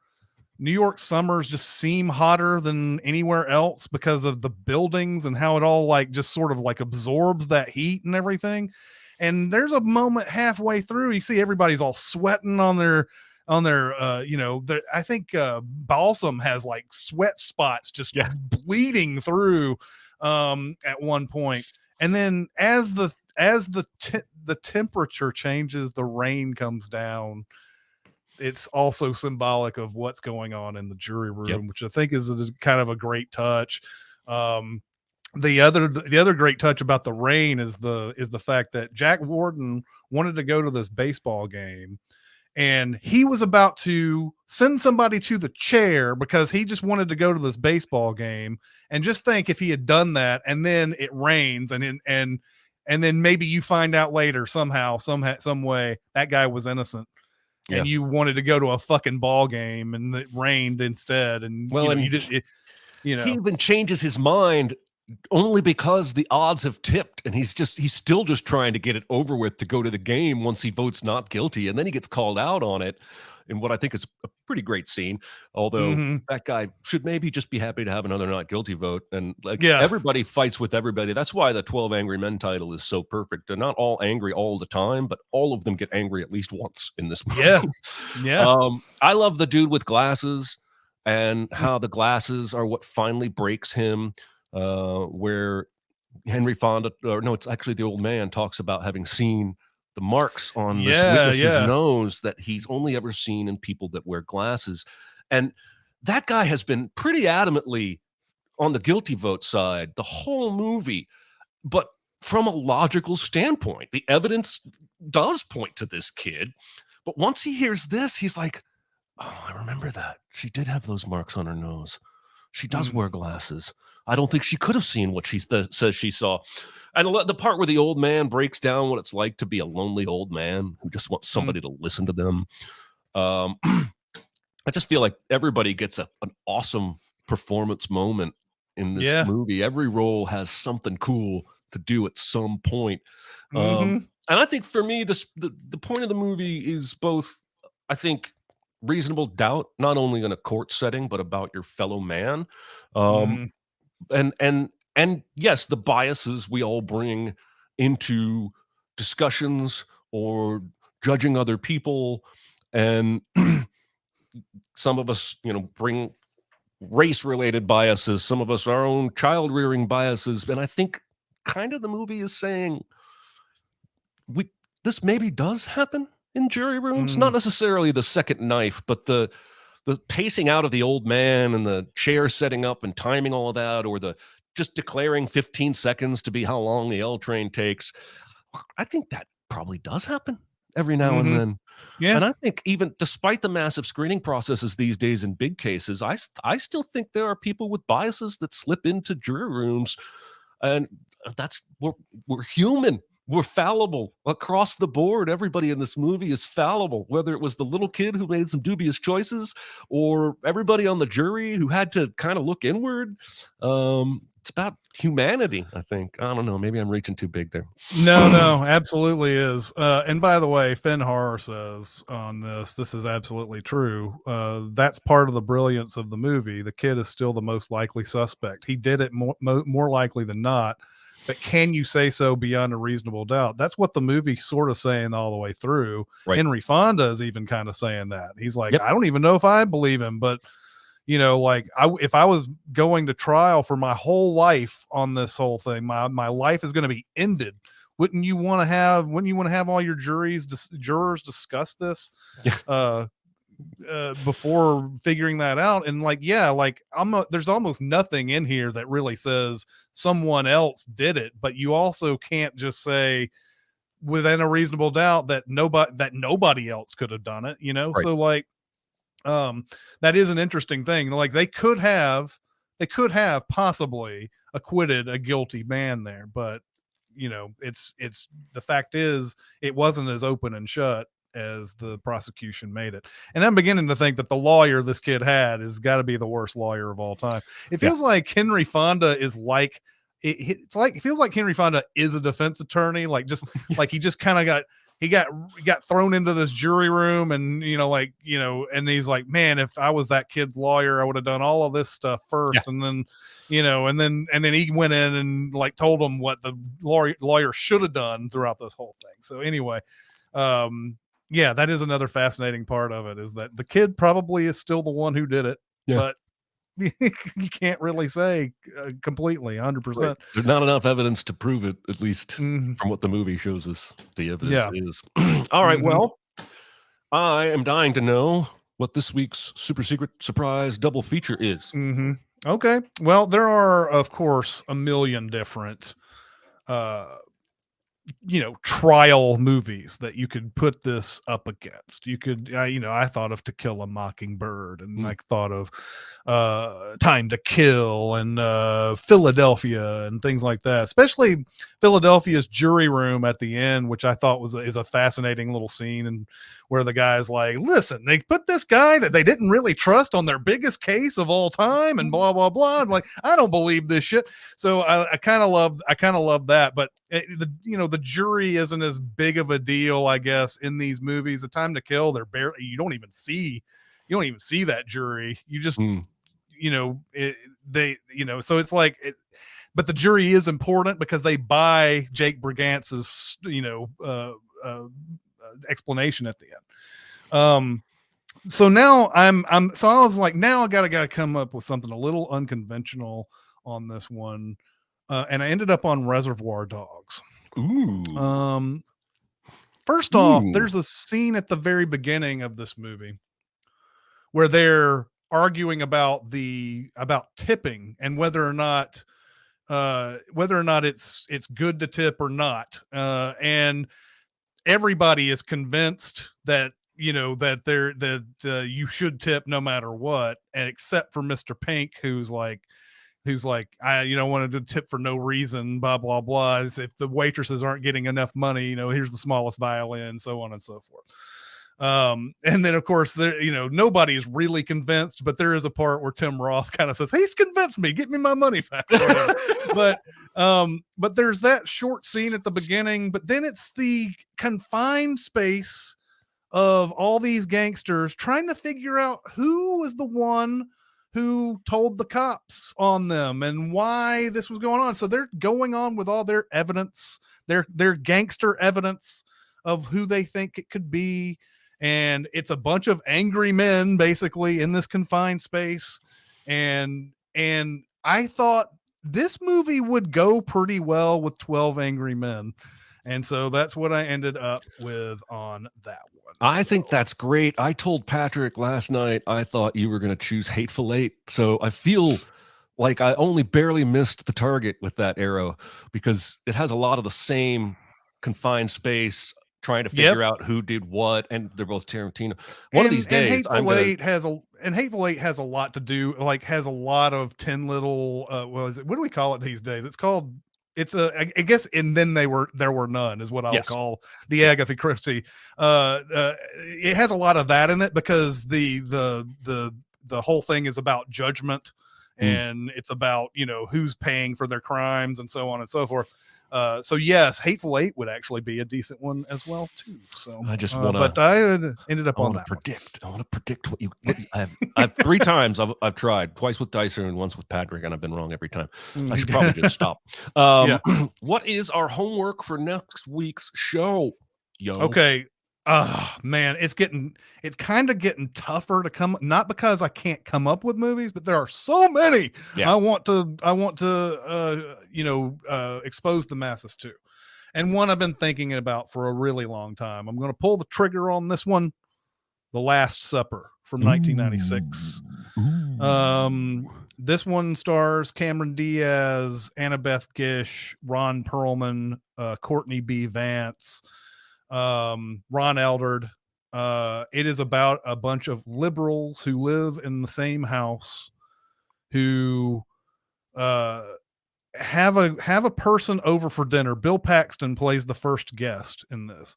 New York summers just seem hotter than anywhere else because of the buildings and how it all like just sort of like absorbs that heat and everything. And there's a moment halfway through, you see everybody's all sweating on their I think Balsam has like sweat spots just Yeah. bleeding through at one point. And then the temperature changes, the rain comes down. It's also symbolic of what's going on in the jury Yep. room, which I think is kind of a great touch. Um, the other great touch about the rain is the fact that Jack Warden wanted to go to this baseball game, and he was about to send somebody to the chair because he just wanted to go to this baseball game. And just think if he had done that and then it rains and then maybe you find out later somehow some way that guy was innocent Yeah. and you wanted to go to a fucking ball game and it rained instead, and Well, you and did it, you he know. even changes his mind only because the odds have tipped, and he's still just trying to get it over with to go to the game once he votes not guilty, and then he gets called out on it in what I think is a pretty great scene. Although Mhm. that guy should maybe just be happy to have another not guilty vote. And like Yeah. everybody fights with everybody. That's why the 12 Angry Men title is so perfect. They're not all angry all the time, but all of them get angry at least once in this Yeah. movie. Yeah. I love the dude with glasses and how the glasses are what finally breaks him. Where Henry Fonda, or no, it's actually the old man, talks about having seen the marks on this Yeah. witness's Yeah. nose that he's only ever seen in people that wear glasses. And that guy has been pretty adamantly on the guilty vote side the whole movie. But from a logical standpoint, the evidence does point to this kid. But once he hears this, he's like, oh, I remember that. She did have those marks on her nose. She does Mhm. wear glasses. I don't think she could have seen what she says she saw. And the part where the old man breaks down what it's like to be a lonely old man who just wants Mhm. somebody to listen to them. I just feel like everybody gets an awesome performance moment in this Yeah. movie. Every role has something cool to do at some point. Mhm. And I think for me, the point of the movie is both, I think, reasonable doubt, not only in a court setting, but about your fellow man. Um, Mhm. and yes, the biases we all bring into discussions or judging other people. And some of us, bring race related biases, some of us our own child rearing biases. And I think kind of the movie is saying we this maybe does happen in jury rooms, not Mhm. necessarily the second knife, but the pacing out of the old man and the chair setting up and timing all of that, or the just declaring 15 seconds to be how long the L train takes. I think that probably does happen every now and Mhm. then. Yeah. And I think even despite the massive screening processes these days in big cases, I still think there are people with biases that slip into jury rooms, and that's we're human. We're fallible across the board. Everybody in this movie is fallible, whether it was the little kid who made some dubious choices or everybody on the jury who had to kind of look inward. It's about humanity, I think. I don't know. Maybe I'm reaching too big there. No, no, absolutely is. And by the way, Finn Har says on this is absolutely true. That's part of the brilliance of the movie. The kid is still the most likely suspect. He did it more likely than not. But can you say so beyond a reasonable doubt? That's what the movie sort of saying all the way through. Right. Henry Fonda is even kind of saying that. He's like, Yep. I don't even know if I believe him, but like if I was going to trial for my whole life on this whole thing, my life is going to be ended. Wouldn't you want to have all your jurors discuss this Yeah. uh before figuring that out? And like, yeah, like there's almost nothing in here that really says someone else did it, but you also can't just say within a reasonable doubt that nobody else could have done it, Right. so like um that is an interesting thing. Like they could have possibly acquitted a guilty man there, but it's the fact is it wasn't as open and shut as the prosecution made it. And I'm beginning to think that the lawyer this kid had has got to be the worst lawyer of all time. It Yeah. feels like Henry Fonda is like it's like it feels like Henry Fonda is a defense attorney, like just like he just kind of got thrown into this jury room, and and he's like, man, if I was that kid's lawyer, I would have done all of this stuff first, Yeah. and then and then he went in and like told him what the lawyer should have done throughout this whole thing. So anyway, yeah, that is another fascinating part of it, is that the kid probably is still the one who did it, Yeah. but you can't really say completely 100%. Right. There's not enough evidence to prove it, at least Mhm. from what the movie shows us the evidence Yeah. is. All right, Mhm. well, I am dying to know what this week's super secret surprise double feature is. Mhm. Okay. Well, there are, of course, a million different uh trial movies that you could put this up against. You could I thought of To Kill a Mockingbird, and Mm. I thought of Time to Kill, and Philadelphia, and things like that, especially Philadelphia's jury room at the end, which I thought is a fascinating little scene, and where the guy's like, listen, they put this guy that they didn't really trust on their biggest case of all time, and blah blah blah. I'm like, I don't believe this shit. So I kind of love that, but the jury isn't as big of a deal, I guess, in these movies. The Time to Kill, they're barely you don't even see that jury. You just Mm. so it's like but the jury is important because they buy Jake Bragantz's explanation at the end. So now so I was like, now I gotta come up with something a little unconventional on this one, and I ended up on Reservoir Dogs. Ooh. First off, Ooh. there's a scene at the very beginning of this movie where they're arguing about tipping, and whether or not it's good to tip or not, and everybody is convinced that you should tip no matter what, and except for Mr. Pink, who's like, I wanted to tip for no reason, blah blah blah. If the waitresses aren't getting enough money, here's the smallest violin, so on and so forth. And then of course there, nobody's really convinced, but there is a part where Tim Roth kind of says, he's convinced me, get me my money back, or whatever. but there's that short scene at the beginning, but then it's the confined space of all these gangsters trying to figure out who was the one who told the cops on them and why this was going on. So they're going on with all their evidence, their gangster evidence of who they think it could be. And it's a bunch of angry men basically in this confined space. And I thought this movie would go pretty well with 12 Angry Men. And so that's what I ended up with on that one. I think that's great. I told Patrick last night I thought you were going to choose Hateful Eight. So I feel like I only barely missed the target with that arrow, because it has a lot of the same confined space, trying to figure out who did what, and they're both Tarantino. One of these days, Hateful Eight has a lot to do, like has a lot of 10 little what do we call it these days? I guess, and then there were none is what I'll call the Agatha Christie. It has a lot of that in it, because the whole thing is about judgment, and it's about who's paying for their crimes and so on and so forth. So yes, Hateful Eight would actually be a decent one as well too. So I just want to, but I ended up on that. I want to predict what I've 3 times I've tried, twice with Dicer and once with Patrick, and I've been wrong every time. I should probably just stop. What is our homework for next week's show? Okay. Man, it's kind of getting tougher to come, not because I can't come up with movies, but there are so many I want to expose the masses to. And one I've been thinking about for a really long time. I'm going to pull the trigger on this one. The Last Supper from 1996. This one stars Cameron Diaz, Annabeth Gish, Ron Perlman, Courtney B. Vance, Ron Eldard. It is about a bunch of liberals who live in the same house, who have a person over for dinner. Bill Paxton plays the first guest in this,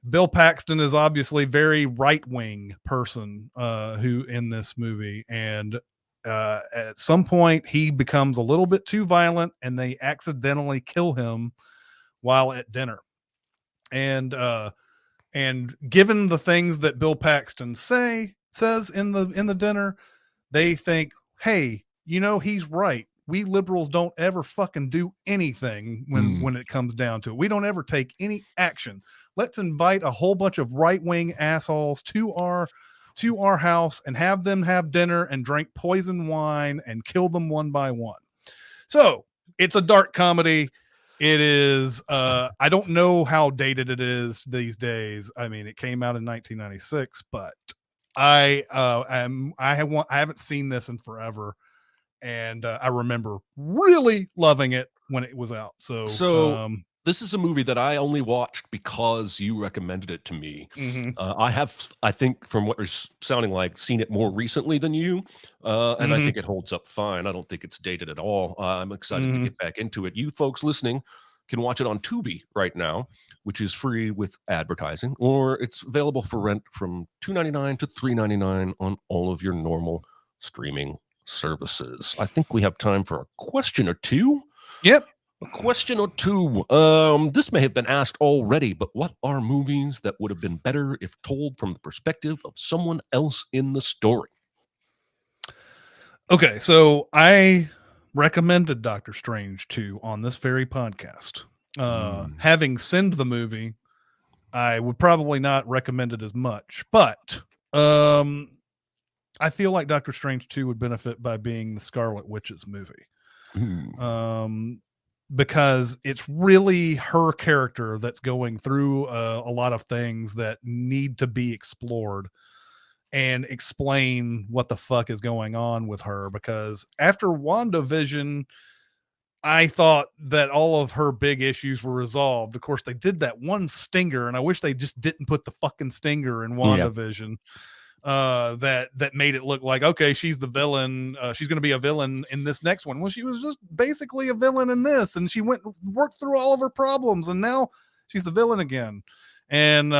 Bill Paxton is obviously very right wing person who in this movie, and at some point he becomes a little bit too violent, and they accidentally kill him while at dinner. And given the things that Bill Paxton says in the dinner, they think, hey, he's right. We liberals don't ever fucking do anything when it comes down to it. We don't ever take any action. Let's invite a whole bunch of right-wing assholes to our house and have them have dinner and drink poison wine and kill them one by one. So it's a dark comedy. It is. I don't know how dated it is these days. I mean, it came out in 1996, but I haven't seen this in forever, and I remember really loving it when it was out. So this is a movie that I only watched because you recommended it to me. Mhm. I have, I think, from what you're sounding like, seen it more recently than you, and I think it holds up fine. I don't think it's dated at all. I'm excited to get back into it. You folks listening can watch it on Tubi right now, which is free with advertising, or it's available for rent from $2.99 to $3.99 on all of your normal streaming services. I think we have time for a question or two. Yep. A question or two. This may have been asked already, but what are movies that would have been better if told from the perspective of someone else in the story? Okay, so I recommended Doctor Strange 2 on this very podcast. Having seen the movie, I would probably not recommend it as much, but I feel like Doctor Strange 2 would benefit by being the Scarlet Witch's movie. Because it's really her character that's going through a lot of things that need to be explored and explain what the fuck is going on with her. Because after WandaVision, I thought that all of her big issues were resolved. Of course, they did that one stinger, and I wish they just didn't put the fucking stinger in WandaVision. That made it look like, okay, she's the villain. She's going to be a villain in this next one. Well, she was just basically a villain in this, and she went and worked through all of her problems, and now she's the villain again. And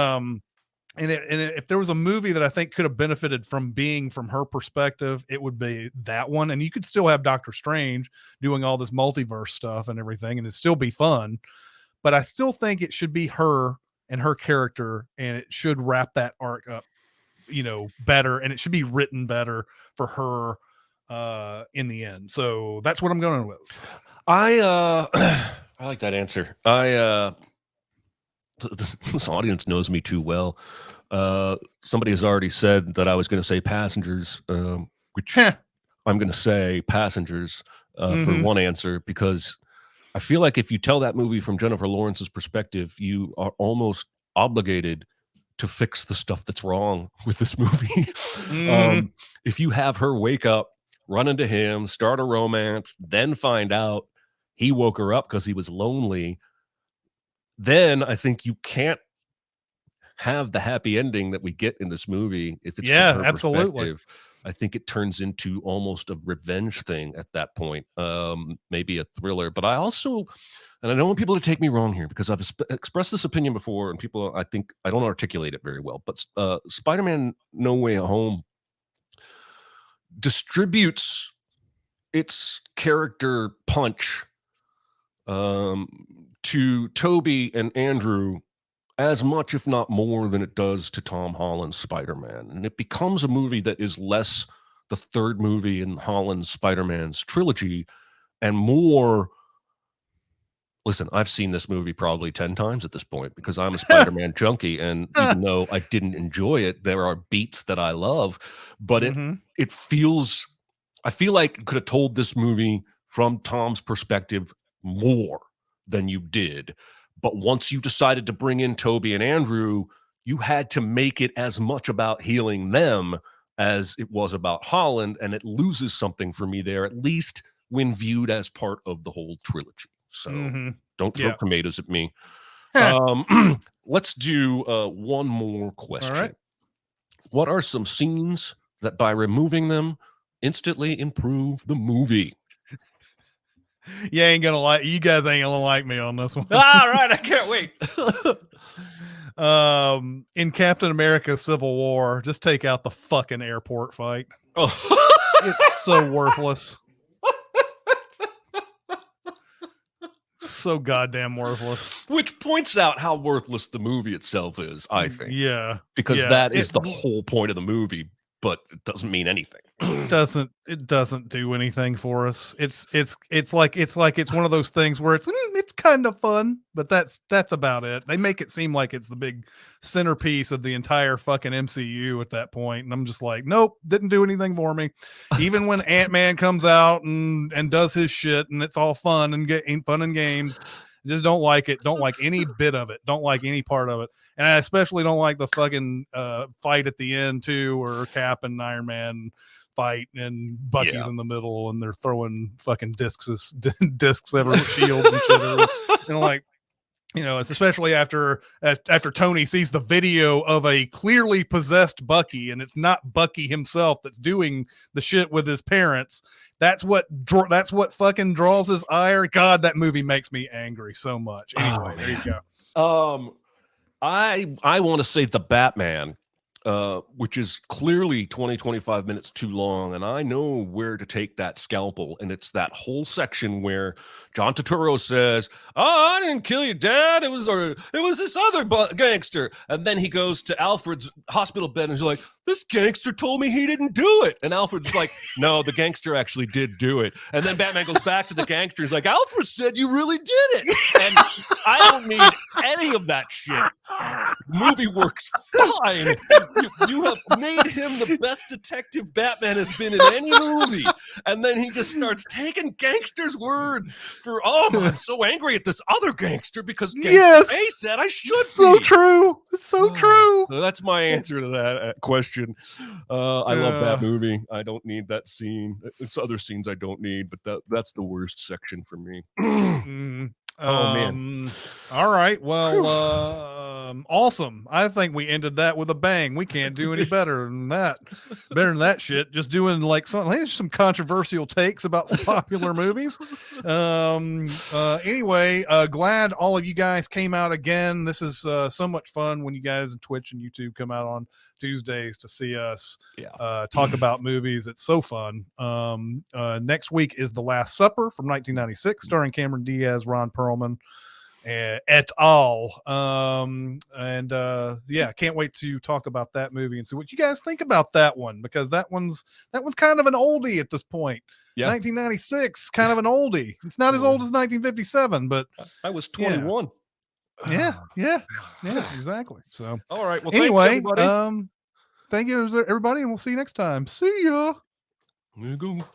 if there was a movie that I think could have benefited from being from her perspective, it would be that one. And you could still have Doctor Strange doing all this multiverse stuff and everything, and it'd still be fun. But I still think it should be her and her character, and it should wrap that arc up better, and it should be written better for her in the end. So that's what I'm going with. I like that answer. This audience knows me too well. Somebody has already said that I was going to say Passengers, which I'm going to say Passengers for one answer, because I feel like if you tell that movie from Jennifer Lawrence's perspective, you are almost obligated to fix the stuff that's wrong with this movie. If you have her wake up, run into him, start a romance, then find out he woke her up because he was lonely, then I think you can't have the happy ending that we get in this movie. If it's from her perspective, I think it turns into almost a revenge thing at that point, maybe a thriller. But I also, and I don't want people to take me wrong here, because I've expressed this opinion before, and people, I think, I don't articulate it very well, but Spider-Man No Way Home distributes its character punch to Toby and Andrew as much, if not more, than it does to Tom Holland's Spider-Man. And it becomes a movie that is less the third movie in Holland's Spider-Man's trilogy and more, listen, I've seen this movie probably 10 times at this point because I'm a Spider-Man junkie. And even though I didn't enjoy it, there are beats that I love, but it feels, I feel like you could have told this movie from Tom's perspective more than you did. But once you decided to bring in Toby and Andrew, you had to make it as much about healing them as it was about Holland, and it loses something for me there, at least when viewed as part of the whole trilogy. So don't throw tomatoes at me. Let's do one more question. All right. What are some scenes that by removing them instantly improve the movie? You guys ain't gonna like me on this one. All right, I can't wait. In Captain America Civil War, just take out the fucking airport fight. Oh. It's so worthless. So goddamn worthless. Which points out how worthless the movie itself is, I think. Yeah. Because Yeah. that is the whole point of the movie, but it doesn't mean anything. It doesn't do anything for us. It's like it's one of those things where it's kind of fun, but that's about it. They make it seem like it's the big centerpiece of the entire fucking MCU at that point, and I'm just like, nope, didn't do anything for me. Even when Ant-Man comes out and does his shit, and it's all fun and fun and games, just don't like it. Don't like any bit of it. Don't like any part of it. And I especially don't like the fucking fight at the end too, where Cap and Iron Man fight and Bucky's in the middle and they're throwing fucking discs everywhere, shields and shit. And like, you know, it's especially after Tony sees the video of a clearly possessed Bucky, and it's not Bucky himself that's doing the shit with his parents. That's what fucking draws his ire. God, that movie makes me angry so much. Anyway, there you go. I want to say the Batman, which is clearly 20-25 minutes too long, and I know where to take that scalpel, and it's that whole section where John Turturro says, "Oh, I didn't kill your dad. It was this other gangster," and then he goes to Alfred's hospital bed and he's like, "This gangster told me he didn't do it," and Alfred's like, "No, the gangster actually did do it." And then Batman goes back to the gangster. He's like, "Alfred said you really did it," and I don't need any of that shit. The movie works fine. You have made him the best detective Batman has been in any movie. And then he just starts taking gangster's word for, "Oh, I'm so angry at this other gangster because gangster A said I should be." So true. It's so true. So that's my answer to that question. I love that movie. I don't need that scene. It's other scenes I don't need, but that's the worst section for me. Oh man. All right. Well, awesome. I think we ended that with a bang. We can't do any better than that. Better than that shit. Just doing like some controversial takes about some popular movies. Anyway, glad all of you guys came out again. This is so much fun when you guys on Twitch and YouTube come out on Tuesdays to see us talk about movies. It's so fun. Next week is The Last Supper from 1996, starring Cameron Diaz, Ron Perlman, et al. Can't wait to talk about that movie and see what you guys think about that one, because that one's kind of an oldie at this point. 1996, kind of an oldie. It's not as old as 1957, but I was 21. Yeah, exactly. So, all right. Well, anyway, thank you, everybody, and we'll see you next time. See ya. There you go.